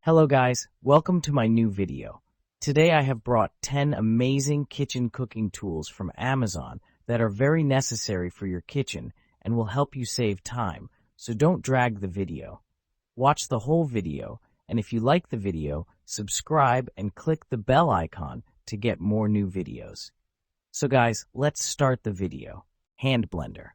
Hello guys, welcome to my new video. Today I have brought 10 amazing kitchen cooking tools from Amazon that are very necessary for your kitchen and will help you save time, so don't drag the video. Watch the whole video, and if you like the video, subscribe and click the bell icon to get more new videos. So guys, let's start the video. Hand blender.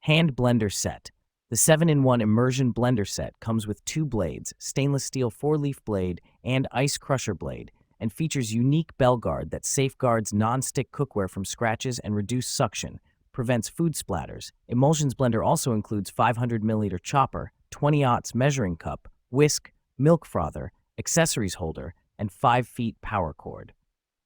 Hand blender set. The 7-in-1 immersion blender set comes with 2 blades, stainless steel 4-leaf blade and ice crusher blade, and features unique bell guard that safeguards non-stick cookware from scratches and reduced suction, prevents food splatters. Emulsions blender also includes 500 milliliter chopper, 20-aughts measuring cup, whisk, milk frother, accessories holder, and 5 feet power cord.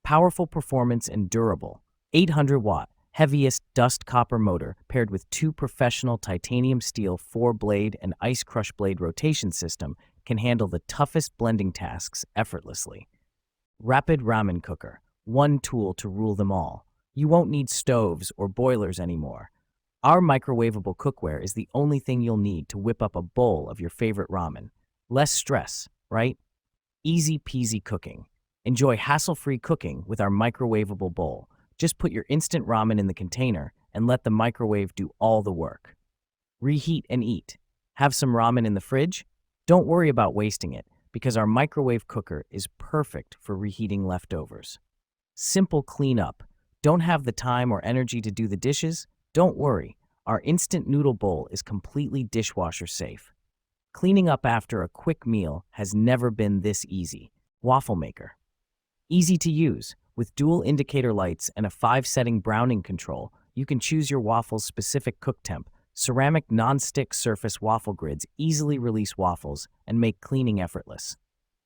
Powerful performance and durable. 800-watt. Heaviest dust copper motor paired with 2 professional titanium steel 4-blade and ice crush blade rotation system can handle the toughest blending tasks effortlessly. Rapid ramen cooker, 1 tool to rule them all. You won't need stoves or boilers anymore. Our microwavable cookware is the only thing you'll need to whip up a bowl of your favorite ramen. Less stress, right? Easy peasy cooking. Enjoy hassle-free cooking with our microwavable bowl. Just put your instant ramen in the container and let the microwave do all the work. Reheat and eat. Have some ramen in the fridge? Don't worry about wasting it, because our microwave cooker is perfect for reheating leftovers. Simple cleanup. Don't have the time or energy to do the dishes? Don't worry. Our instant noodle bowl is completely dishwasher safe. Cleaning up after a quick meal has never been this easy. Waffle maker. Easy to use. With dual indicator lights and a 5-setting browning control, you can choose your waffle's specific cook temp. Ceramic non-stick surface waffle grids easily release waffles and make cleaning effortless.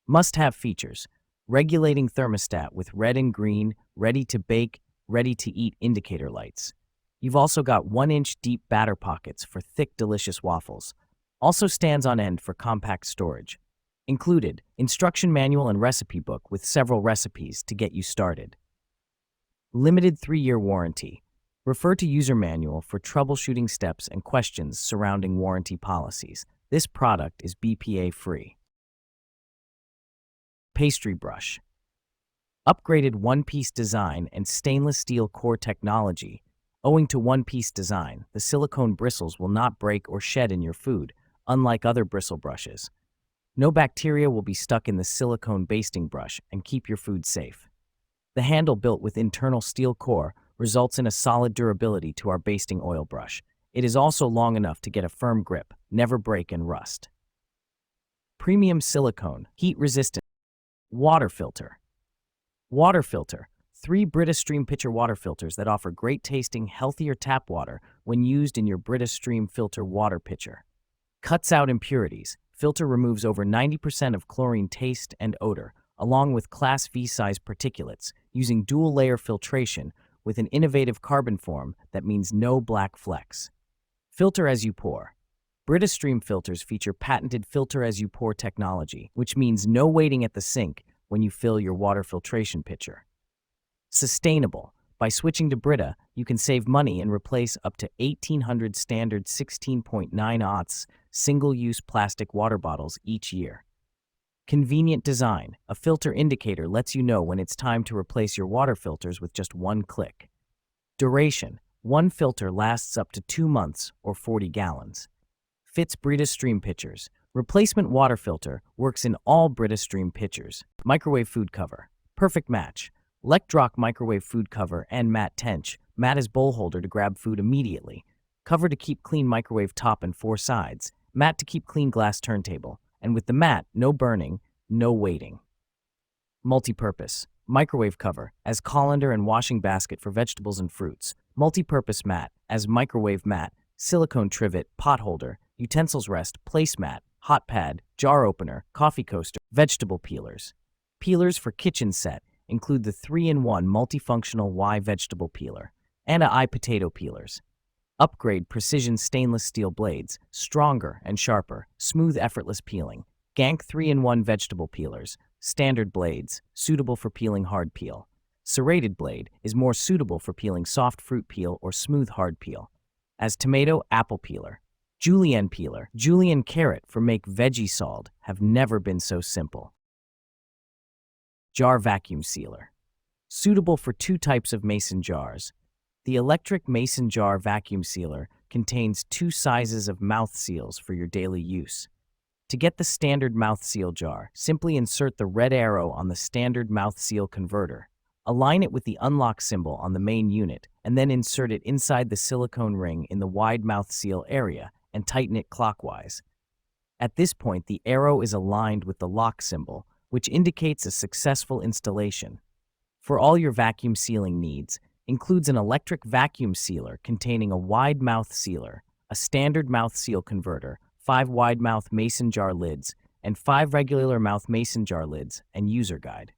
Must-have features. Regulating thermostat with red and green, ready-to-bake, ready-to-eat indicator lights. You've also got 1-inch deep batter pockets for thick, delicious waffles. Also stands on end for compact storage. Included, instruction manual and recipe book with several recipes to get you started. Limited 3-year warranty. Refer to user manual for troubleshooting steps and questions surrounding warranty policies. This product is BPA-free. Pastry brush. Upgraded one-piece design and stainless steel core technology. Owing to one-piece design, the silicone bristles will not break or shed in your food, unlike other bristle brushes. No bacteria will be stuck in the silicone basting brush and keep your food safe. The handle built with internal steel core results in a solid durability to our basting oil brush. It is also long enough to get a firm grip, never break and rust. Premium silicone, heat-resistant. Water filter. Water filter. 3 Brita Stream pitcher water filters that offer great-tasting, healthier tap water when used in your Brita Stream filter water pitcher. Cuts out impurities. Filter removes over 90% of chlorine taste and odor, along with Class V size particulates, using dual-layer filtration with an innovative carbon form that means no black flecks. Filter as you pour. Brita Stream filters feature patented filter as you pour technology, which means no waiting at the sink when you fill your water filtration pitcher. Sustainable. By switching to Brita, you can save money and replace up to 1,800 standard 16.9 single-use plastic water bottles each year. Convenient design. A filter indicator lets you know when it's time to replace your water filters with just 1 click. Duration. 1 filter lasts up to 2 months or 40 gallons. Fits Brita Stream pitchers. Replacement water filter works in all Brita Stream pitchers. Microwave food cover. Perfect match. Lectrock microwave food cover and mat tench. Mat is bowl holder to grab food immediately. Cover to keep clean microwave top and 4 sides. Mat to keep clean glass turntable. And with the mat, no burning, no waiting. Multi-purpose. Microwave cover as colander and washing basket for vegetables and fruits. Multi-purpose mat as microwave mat, silicone trivet, pot holder, utensils rest, placemat, hot pad, jar opener, coffee coaster, vegetable peelers. Peelers for kitchen set include the 3-in-1 multifunctional Y vegetable peeler and I potato peelers. Upgrade precision stainless steel blades, stronger and sharper, smooth effortless peeling. Gank 3-in-1 vegetable peelers, standard blades, suitable for peeling hard peel. Serrated blade is more suitable for peeling soft fruit peel or smooth hard peel. As tomato apple peeler. Julienne peeler, julienne carrot for make veggie salt have never been so simple. Jar vacuum sealer. Suitable for two types of mason jars. The electric mason jar vacuum sealer contains two sizes of mouth seals for your daily use. To get the standard mouth seal jar, simply insert the red arrow on the standard mouth seal converter. Align it with the unlock symbol on the main unit, and then insert it inside the silicone ring in the wide mouth seal area and tighten it clockwise. At this point, the arrow is aligned with the lock symbol, which indicates a successful installation. For all your vacuum sealing needs, includes an electric vacuum sealer containing a wide mouth sealer, a standard mouth seal converter, 5 wide mouth mason jar lids, and 5 regular mouth mason jar lids, and user guide.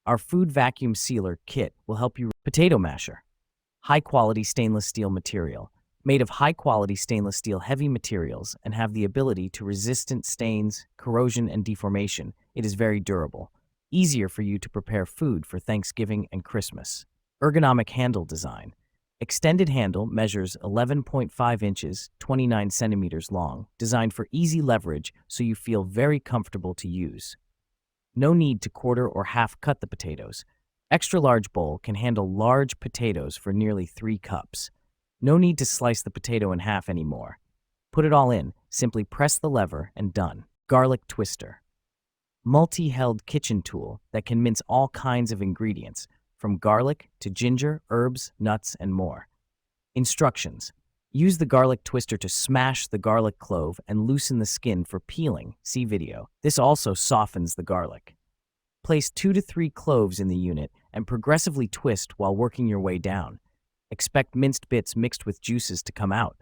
Our food vacuum sealer kit will help you. Potato masher. High-quality stainless steel material. Made of high-quality stainless steel heavy materials and have the ability to resistant stains, corrosion, and deformation. It is very durable. Easier for you to prepare food for Thanksgiving and Christmas. Ergonomic handle design. Extended handle measures 11.5 inches, 29 centimeters long, designed for easy leverage so you feel very comfortable to use. No need to quarter or half cut the potatoes. Extra large bowl can handle large potatoes for nearly 3 cups. No need to slice the potato in half anymore. Put it all in, simply press the lever and done. Garlic twister. Multi-held kitchen tool that can mince all kinds of ingredients, from garlic to ginger, herbs, nuts, and more. Instructions. Use the garlic twister to smash the garlic clove and loosen the skin for peeling. See video. This also softens the garlic. Place 2 to 3 cloves in the unit and progressively twist while working your way down. Expect minced bits mixed with juices to come out.